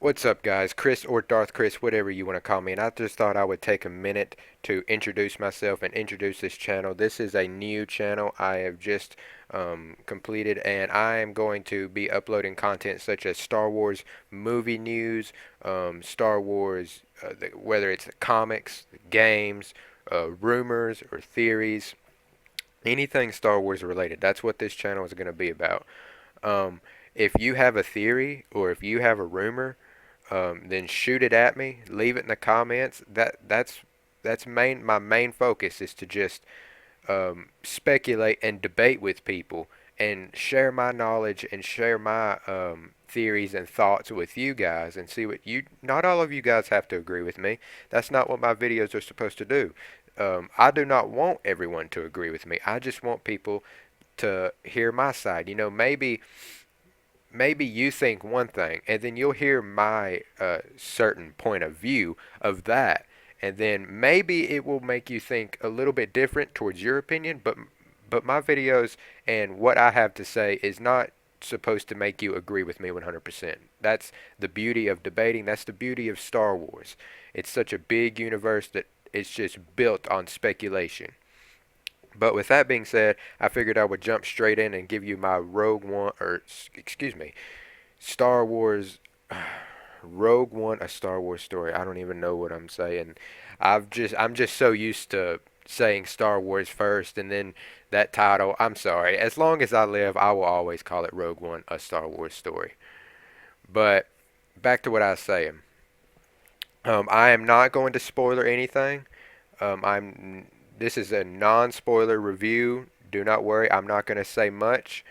What's up, guys? Chris or Darth Chris, whatever you want to call me. And I just thought I would take a minute to introduce myself and introduce this channel. This is a new channel I have just completed, and I am going to be uploading content such as Star Wars movie news, Star Wars, whether it's comics, games, rumors, or theories, anything Star Wars related. That's what this channel is going to be about. Um, if you have a theory or if you have a rumor, then shoot it at me. Leave it in the comments. That's my main focus is to just speculate and debate with people and share my knowledge and share my theories and thoughts with you guys and see what you. Not all of you guys have to agree with me. That's not what my videos are supposed to do. I do not want everyone to agree with me. I just want people to hear my side. Maybe you think one thing, and then you'll hear my certain point of view of that, and then maybe it will make you think a little bit different towards your opinion. But my videos and what I have to say is not supposed to make you agree with me 100%. That's the beauty of debating. That's the beauty of Star Wars. It's such a big universe that it's just built on speculation. But with that being said, I figured I would jump straight in and give you my Rogue One, or excuse me, Star Wars, Rogue One, a Star Wars story. I don't even know what I'm saying. I'm just so used to saying Star Wars first, and then that title. I'm sorry. As long as I live, I will always call it Rogue One, a Star Wars story. But back to what I was saying. I am not going to spoiler anything. I'm This is a non-spoiler review. Do not worry, I'm not going to say much.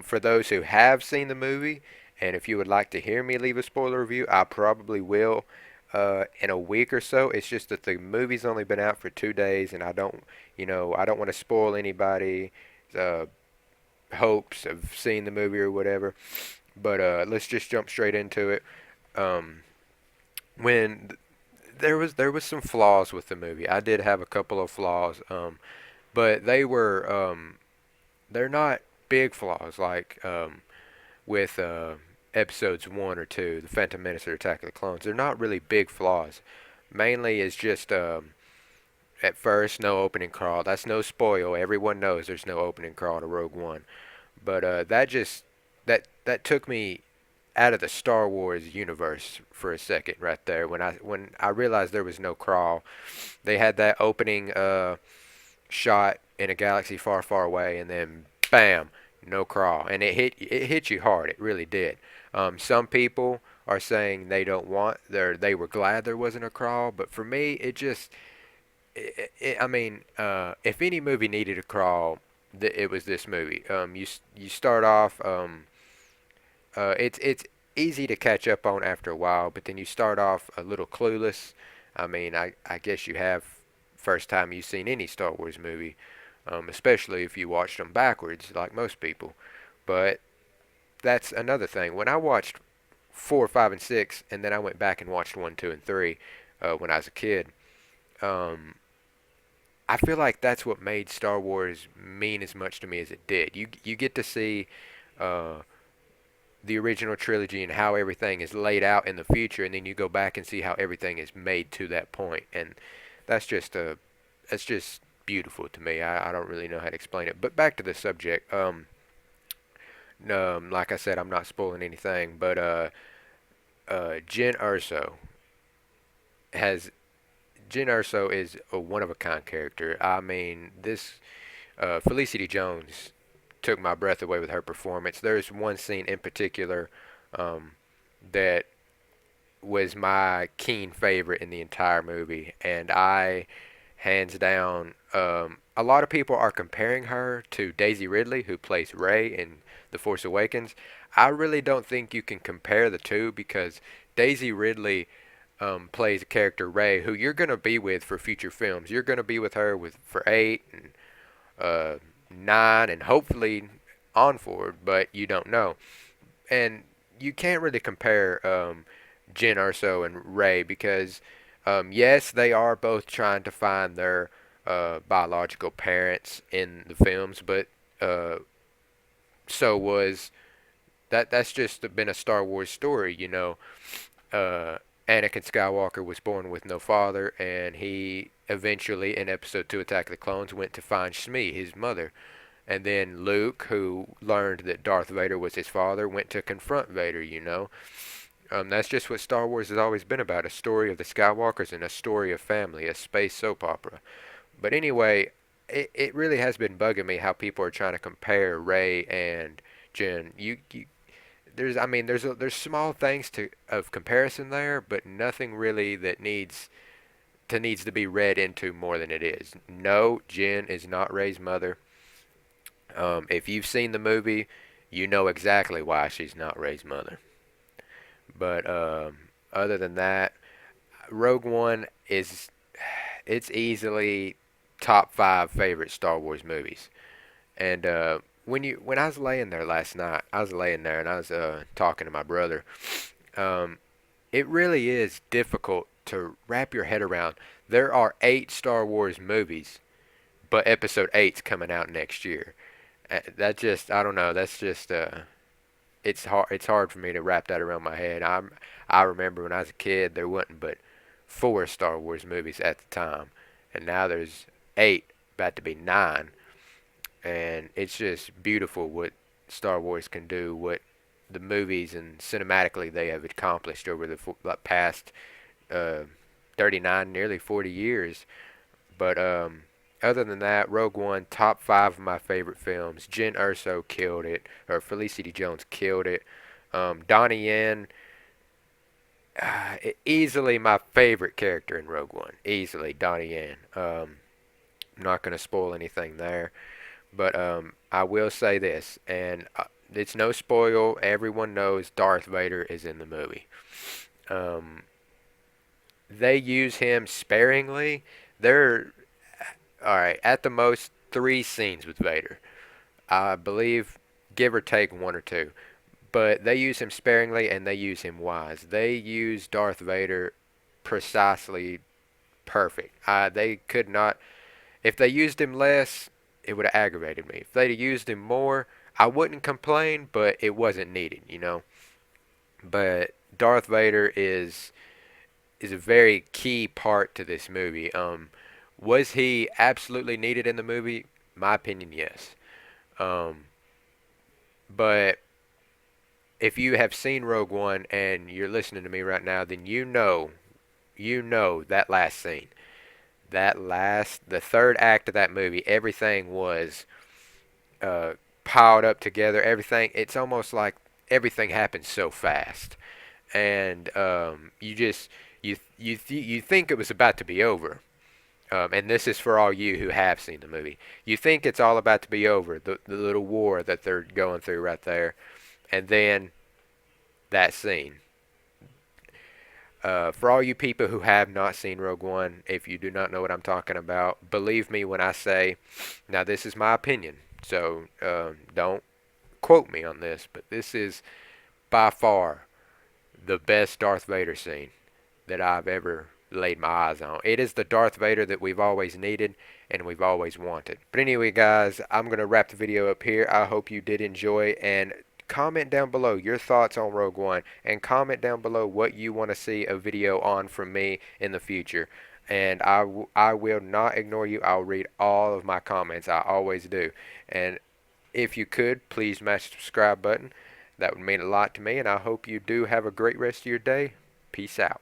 For those who have seen the movie, and if you would like to hear me leave a spoiler review, I probably will in a week or so. It's just that the movie's only been out for 2 days, and I don't want to spoil anybody's uh, hopes of seeing the movie or whatever. But let's just jump straight into it. Um, when there was some flaws with the movie. I did have a couple of flaws, but they're not big flaws like with episodes 1 or 2, The Phantom Menace or Attack of the Clones. They're not really big flaws. Mainly it's just at first no opening crawl. That's no spoil. Everyone knows there's no opening crawl to Rogue One. But that took me out of the Star Wars universe for a second right there when I realized there was no crawl. They had that opening shot in a galaxy far, far away, and then bam, no crawl, and it hit you hard. It really did. Some people are saying they were glad there wasn't a crawl, but for me, I mean, if any movie needed a crawl, it was this movie. You start off. It's easy to catch up on after a while, but then you start off a little clueless. I mean, I guess you have first time you've seen any Star Wars movie, especially if you watched them backwards, like most people. But that's another thing. When I watched 4, 5, and 6, and then I went back and watched 1, 2, and 3 when I was a kid, um, I feel like that's what made Star Wars mean as much to me as it did. You get to see uh, the original trilogy and how everything is laid out in the future, and then you go back and see how everything is made to that point, and that's just that's just beautiful to me. I don't really know how to explain it. But back to the subject. Like I said, I'm not spoiling anything, but Jyn Erso has Jyn Erso is a one of a kind character. I mean, this Felicity Jones took my breath away with her performance. There's one scene in particular um, that was my keen favorite in the entire movie, and I, hands down, a lot of people are comparing her to Daisy Ridley, who plays Rey in The Force Awakens. I really don't think you can compare the two because Daisy Ridley plays a character Rey who you're gonna be with for future films. You're gonna be with her for 8 and uh, 9 and hopefully on forward, but you don't know. And you can't really compare Jyn Erso and Rey because yes, they are both trying to find their biological parents in the films, but uh, so was that's just been a Star Wars story. uh, Anakin Skywalker was born with no father, and he eventually, in Episode 2 Attack of the Clones, went to find Shmi, his mother. And then Luke, who learned that Darth Vader was his father, went to confront Vader. That's just what Star Wars has always been about, a story of the Skywalkers and a story of family, a space soap opera. But anyway, it really has been bugging me how people are trying to compare Rey and Jyn. There's small things of comparison there, but nothing really that needs to be read into more than it is. No, Jyn is not Rey's mother. If you've seen the movie, you know exactly why she's not Rey's mother. But other than that, Rogue One it's easily top five favorite Star Wars movies. And when I was laying there last night, I was laying there and I was talking to my brother. Um, it really is difficult to wrap your head around. There are 8 Star Wars movies, but Episode eight's coming out next year. That just I don't know. That's just it's hard. It's hard for me to wrap that around my head. I remember when I was a kid, there wasn't but 4 Star Wars movies at the time, and now there's 8, about to be 9, and it's just beautiful what Star Wars can do, what the movies and cinematically they have accomplished over the past uh, 39, nearly 40 years. But other than that, Rogue One, top 5 of my favorite films. Jyn Erso killed it, or Felicity Jones killed it. Donnie Yen, easily my favorite character in Rogue One. Easily, Donnie Yen. I'm not going to spoil anything there. But I will say this, and it's no spoil. Everyone knows Darth Vader is in the movie. Um, they use him sparingly. There all right, at the most 3 scenes with Vader. I believe, give or take 1 or 2. But they use him sparingly and they use him wise. They use Darth Vader precisely perfect. They could not. If they used him less, it would have aggravated me. If they'd have used him more, I wouldn't complain, but it wasn't needed. But Darth Vader is a very key part to this movie. Was he absolutely needed in the movie? My opinion, yes. Um, but if you have seen Rogue One and you're listening to me right now, then you know that last scene. The third act of that movie, everything was uh, piled up together. Everything, it's almost like everything happened so fast. And you think it was about to be over. And this is for all you who have seen the movie. You think it's all about to be over, the little war that they're going through right there, and then that scene. For all you people who have not seen Rogue One, if you do not know what I'm talking about, believe me when I say, now this is my opinion, so don't quote me on this, but this is by far the best Darth Vader scene that I've ever laid my eyes on. It is the Darth Vader that we've always needed and we've always wanted. But anyway, guys, I'm going to wrap the video up here. I hope you did enjoy, and comment down below your thoughts on Rogue One, and comment down below what you want to see a video on from me in the future. And I will not ignore you. I'll read all of my comments. I always do. And if you could, please smash the subscribe button. That would mean a lot to me, and I hope you do have a great rest of your day. Peace out.